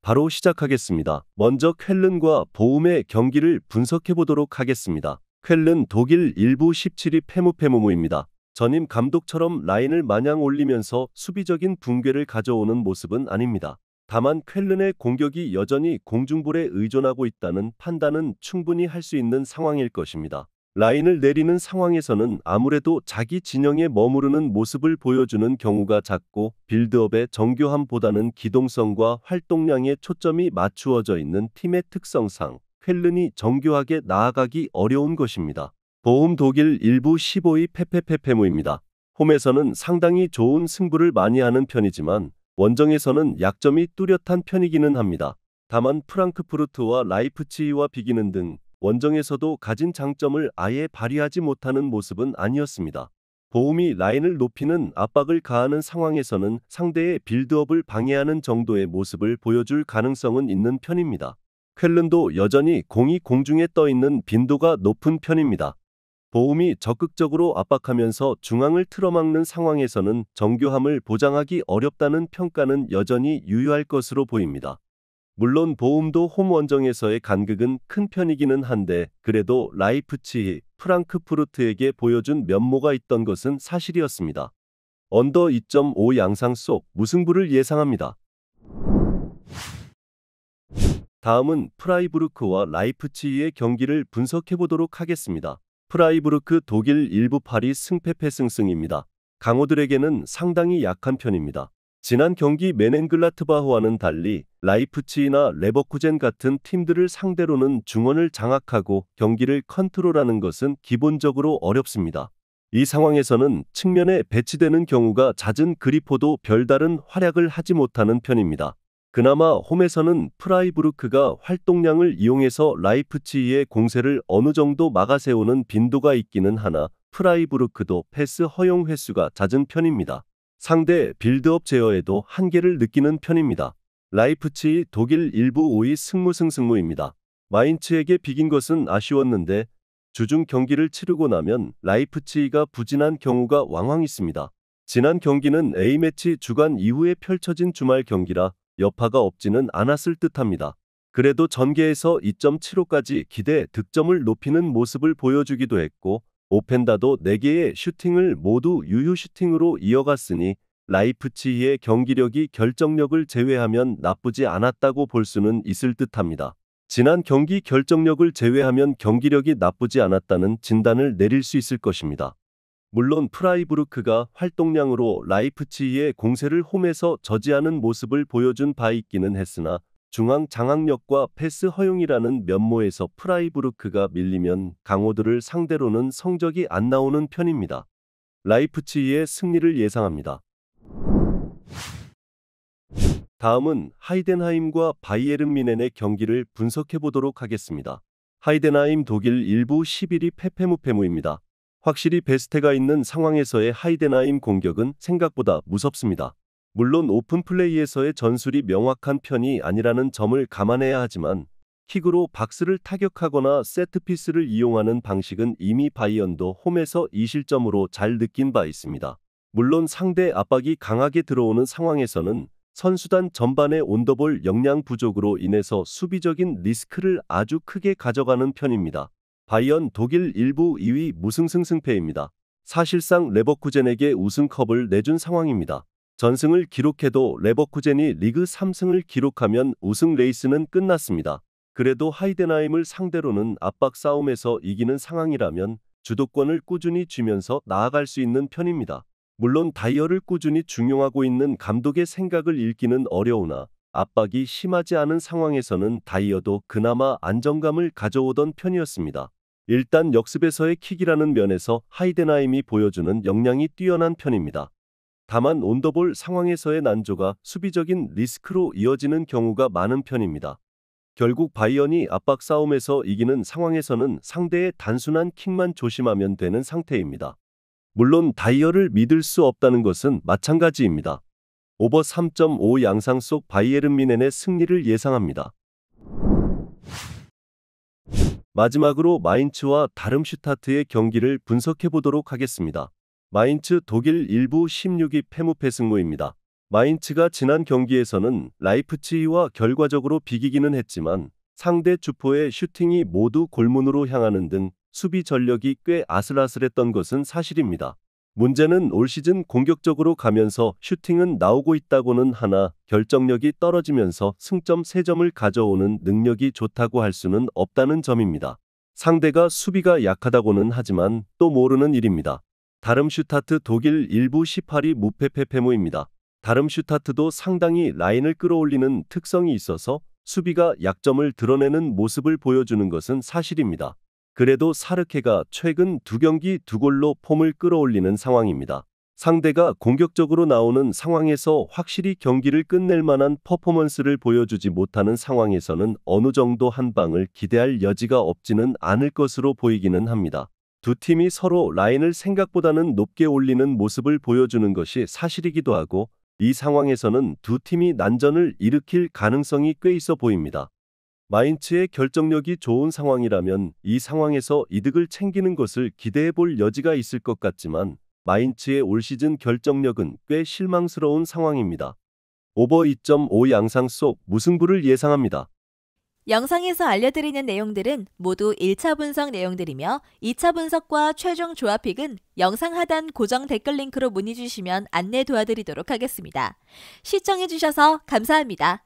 바로 시작하겠습니다. 먼저 쾰른과 보움의 경기를 분석해 보도록 하겠습니다. 쾰른 독일 1부 17위 페무페무무입니다. 전임 감독처럼 라인을 마냥 올리면서 수비적인 붕괴를 가져오는 모습은 아닙니다. 다만 쾰른의 공격이 여전히 공중볼에 의존하고 있다는 판단은 충분히 할 수 있는 상황일 것입니다. 라인을 내리는 상황에서는 아무래도 자기 진영에 머무르는 모습을 보여주는 경우가 작고 빌드업의 정교함보다는 기동성과 활동량에 초점이 맞추어져 있는 팀의 특성상 쾰른이 정교하게 나아가기 어려운 것입니다. 보움 독일 1부 15위 페페페페무입니다. 홈에서는 상당히 좋은 승부를 많이 하는 편이지만 원정에서는 약점이 뚜렷한 편이기는 합니다. 다만 프랑크푸르트와 라이프치히와 비기는 등 원정에서도 가진 장점을 아예 발휘하지 못하는 모습은 아니었습니다. 보움이 라인을 높이는 압박을 가하는 상황에서는 상대의 빌드업을 방해하는 정도의 모습을 보여줄 가능성은 있는 편입니다. 쾰른도 여전히 공이 공중에 떠 있는 빈도가 높은 편입니다. 보움이 적극적으로 압박하면서 중앙을 틀어막는 상황에서는 정교함을 보장하기 어렵다는 평가는 여전히 유효할 것으로 보입니다. 물론 보움도 홈 원정에서의 간극은 큰 편이기는 한데 그래도 라이프치히, 프랑크푸르트에게 보여준 면모가 있던 것은 사실이었습니다. 언더 2.5 양상 속 무승부를 예상합니다. 다음은 프라이부르크와 라이프치히의 경기를 분석해 보도록 하겠습니다. 프라이부르크 독일 1부 8위 승패패승승입니다. 강호들에게는 상당히 약한 편입니다. 지난 경기 메넨글라트바흐와는 달리 라이프치히나 레버쿠젠 같은 팀들을 상대로는 중원을 장악하고 경기를 컨트롤하는 것은 기본적으로 어렵습니다. 이 상황에서는 측면에 배치되는 경우가 잦은 그리포도 별다른 활약을 하지 못하는 편입니다. 그나마 홈에서는 프라이부르크가 활동량을 이용해서 라이프치히의 공세를 어느 정도 막아세우는 빈도가 있기는 하나 프라이부르크도 패스 허용 횟수가 잦은 편입니다. 상대 빌드업 제어에도 한계를 느끼는 편입니다. 라이프치히 독일 1부 5위 승무승승무입니다. 마인츠에게 비긴 것은 아쉬웠는데 주중 경기를 치르고 나면 라이프치히가 부진한 경우가 왕왕 있습니다. 지난 경기는 A매치 주간 이후에 펼쳐진 주말 경기라 여파가 없지는 않았을 듯합니다. 그래도 전개에서 2.75까지 기대 득점을 높이는 모습을 보여주기도 했고 오펜다도 4개의 슈팅을 모두 유효 슈팅으로 이어갔으니 라이프치히의 경기력이 결정력을 제외하면 나쁘지 않았다고 볼 수는 있을 듯합니다. 지난 경기 결정력을 제외하면 경기력이 나쁘지 않았다는 진단을 내릴 수 있을 것입니다. 물론 프라이부르크가 활동량으로 라이프치히의 공세를 홈에서 저지하는 모습을 보여준 바 있기는 했으나 중앙 장악력과 패스 허용이라는 면모에서 프라이부르크가 밀리면 강호들을 상대로는 성적이 안 나오는 편입니다. 라이프치히의 승리를 예상합니다. 다음은 하이덴하임과 바이에른 뮌헨의 경기를 분석해 보도록 하겠습니다. 하이덴하임 독일 1부 11위 페페무페무입니다. 확실히 베스테가 있는 상황에서의 하이덴하임 공격은 생각보다 무섭습니다. 물론 오픈 플레이에서의 전술이 명확한 편이 아니라는 점을 감안해야 하지만 킥으로 박스를 타격하거나 세트피스를 이용하는 방식은 이미 바이언도 홈에서 이 실점으로 잘 느낀 바 있습니다. 물론 상대 압박이 강하게 들어오는 상황에서는 선수단 전반의 온더볼 역량 부족으로 인해서 수비적인 리스크를 아주 크게 가져가는 편입니다. 바이언 독일 1부 2위 무승승승패입니다. 사실상 레버쿠젠에게 우승컵을 내준 상황입니다. 전승을 기록해도 레버쿠젠이 리그 3승을 기록하면 우승 레이스는 끝났습니다. 그래도 하이덴하임을 상대로는 압박 싸움에서 이기는 상황이라면 주도권을 꾸준히 쥐면서 나아갈 수 있는 편입니다. 물론 다이어를 꾸준히 중용하고 있는 감독의 생각을 읽기는 어려우나 압박이 심하지 않은 상황에서는 다이어도 그나마 안정감을 가져오던 편이었습니다. 일단 역습에서의 킥이라는 면에서 하이덴하임이 보여주는 역량이 뛰어난 편입니다. 다만 온더볼 상황에서의 난조가 수비적인 리스크로 이어지는 경우가 많은 편입니다. 결국 바이언이 압박 싸움에서 이기는 상황에서는 상대의 단순한 킥만 조심하면 되는 상태입니다. 물론 다이어를 믿을 수 없다는 것은 마찬가지입니다. 오버 3.5 양상 속 바이에른 뮌헨의 승리를 예상합니다. 마지막으로 마인츠와 다름슈타트의 경기를 분석해 보도록 하겠습니다. 마인츠 독일 1부 16위 페무페승무입니다. 마인츠가 지난 경기에서는 라이프치히와 결과적으로 비기기는 했지만 상대 주포의 슈팅이 모두 골문으로 향하는 등 수비 전력이 꽤 아슬아슬했던 것은 사실입니다. 문제는 올 시즌 공격적으로 가면서 슈팅은 나오고 있다고는 하나 결정력이 떨어지면서 승점 3점을 가져오는 능력이 좋다고 할 수는 없다는 점입니다. 상대가 수비가 약하다고는 하지만 또 모르는 일입니다. 다름슈타트 독일 1부 18위 무패패패무입니다. 다름슈타트도 상당히 라인을 끌어올리는 특성이 있어서 수비가 약점을 드러내는 모습을 보여주는 것은 사실입니다. 그래도 사르케가 최근 2경기 2골로 폼을 끌어올리는 상황입니다. 상대가 공격적으로 나오는 상황에서 확실히 경기를 끝낼 만한 퍼포먼스를 보여주지 못하는 상황에서는 어느 정도 한 방을 기대할 여지가 없지는 않을 것으로 보이기는 합니다. 두 팀이 서로 라인을 생각보다는 높게 올리는 모습을 보여주는 것이 사실이기도 하고 이 상황에서는 두 팀이 난전을 일으킬 가능성이 꽤 있어 보입니다. 마인츠의 결정력이 좋은 상황이라면 이 상황에서 이득을 챙기는 것을 기대해 볼 여지가 있을 것 같지만 마인츠의 올 시즌 결정력은 꽤 실망스러운 상황입니다. 오버 2.5 양상 속 무승부를 예상합니다. 영상에서 알려드리는 내용들은 모두 1차 분석 내용들이며 2차 분석과 최종 조합픽은 영상 하단 고정 댓글 링크로 문의 주시면 안내 도와드리도록 하겠습니다. 시청해주셔서 감사합니다.